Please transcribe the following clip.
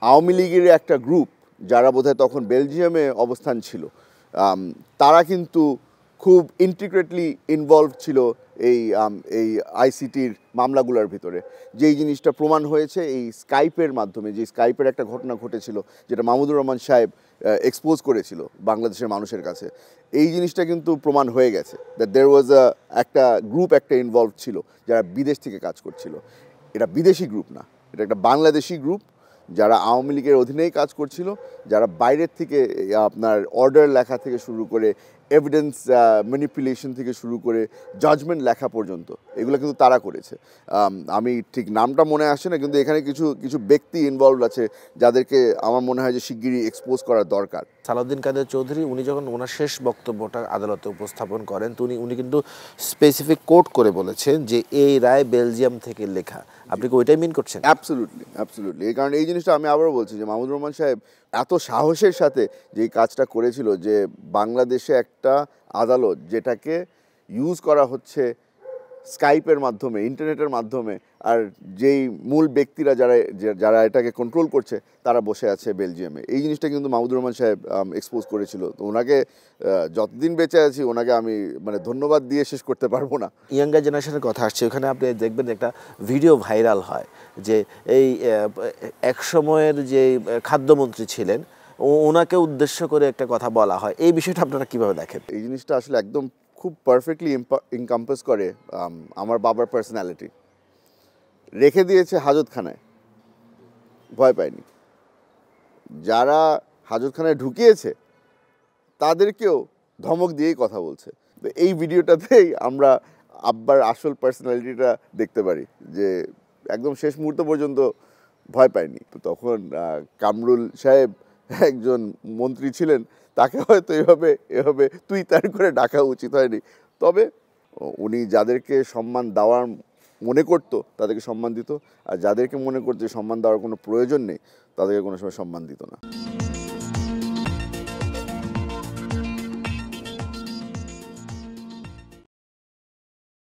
আওয়ামী লীগের একটা গ্রুপ যারা বোধহয় তখন বেলজিয়ামে অবস্থান ছিল, তারা কিন্তু খুব ইন্টিগ্রেটলি ইনভলভ ছিল এই এই আইসিটির মামলাগুলোর ভিতরে। যেই জিনিসটা প্রমাণ হয়েছে এই স্কাইপের মাধ্যমে, যে স্কাইপের একটা ঘটনা ঘটেছিল যেটা মাহমুদুর রহমান সাহেব এক্সপোজ করেছিল বাংলাদেশের মানুষের কাছে, এই জিনিসটা কিন্তু প্রমাণ হয়ে গেছে দ্যাট দেয়ার ওয়াজ একটা গ্রুপ একটা ইনভলভ ছিল যারা বিদেশ থেকে কাজ করছিল। এটা বিদেশি গ্রুপ না, এটা একটা বাংলাদেশি গ্রুপ যারা আওয়ামী লীগের অধীনেই কাজ করছিল, যারা বাইরের থেকে আপনার অর্ডার লেখা থেকে শুরু করে এভিডেন্স ম্যানিপুলেশন থেকে শুরু করে জাজমেন্ট লেখা পর্যন্ত এগুলো কিন্তু তারা করেছে। আমি ঠিক নামটা মনে আসছে না, কিন্তু এখানে কিছু কিছু ব্যক্তি ইনভলভ আছে যাদেরকে আমার মনে হয় যে শিগগিরই এক্সপোজ করা দরকার। সালাউদ্দিন কাদের চৌধুরী উনি যখন ওনার শেষ বক্তব্যটা আদালতে উপস্থাপন করেন, তো উনি কিন্তু স্পেসিফিক কোট করে বলেছেন যে এই রায় বেলজিয়াম থেকে লেখা। আপনি কি ওইটাই মিন করছেন? Absolutely, absolutely. এই কারণে এই জিনিসটা আমি আবারও বলছি যে মাহমুদুর রহমান সাহেব এত সাহসের সাথে যেই কাজটা করেছিল, যে বাংলাদেশে একটা আদালত যেটাকে ইউজ করা হচ্ছে স্কাইপের মাধ্যমে, ইন্টারনেটের মাধ্যমে, আর যেই মূল ব্যক্তিরা যারা যারা এটাকে কন্ট্রোল করছে তারা বসে আছে বেলজিয়ামে, এই জিনিসটা কিন্তু মাহমুদুর রহমান সাহেব এক্সপোজ করেছিল। তো ওনাকে যতদিন বেঁচে আছি ওনাকে আমি মানে ধন্যবাদ দিয়ে শেষ করতে পারবো না। ইয়াঙ্গার জেনারেশনের কথা আসছে, ওখানে আপনি দেখবেন একটা ভিডিও ভাইরাল হয় যে এই এক সময়ের যে খাদ্যমন্ত্রী ছিলেন ওনাকে উদ্দেশ্য করে একটা কথা বলা হয়। এই বিষয়টা আপনারা কীভাবে দেখেন? এই জিনিসটা আসলে একদম খুব পারফেক্টলি ইনকাম্পাস করে আমার বাবার পার্সোনালিটি। রেখে দিয়েছে হাজতখানায়, ভয় পায়নি। যারা হাজতখানায় ঢুকিয়েছে তাদেরকেও ধমক দিয়েই কথা বলছে। তো এই ভিডিওটাতেই আমরা আব্বার আসল পার্সোনালিটিটা দেখতে পারি, যে একদম শেষ মুহূর্ত পর্যন্ত ভয় পায়নি। তো তখন কামরুল সাহেব একজন মন্ত্রী ছিলেন, তাকে হয়তো এভাবে তুই তার করে ডাকা উচিত হয়নি। তবে উনি যাদেরকে সম্মান দেওয়ার মনে করতো তাদেরকে সম্মান দিত, আর যাদেরকে মনে করতো সম্মান দেওয়ার কোনো প্রয়োজন নেই তাদেরকে কোনো সময় সম্মান দিত না।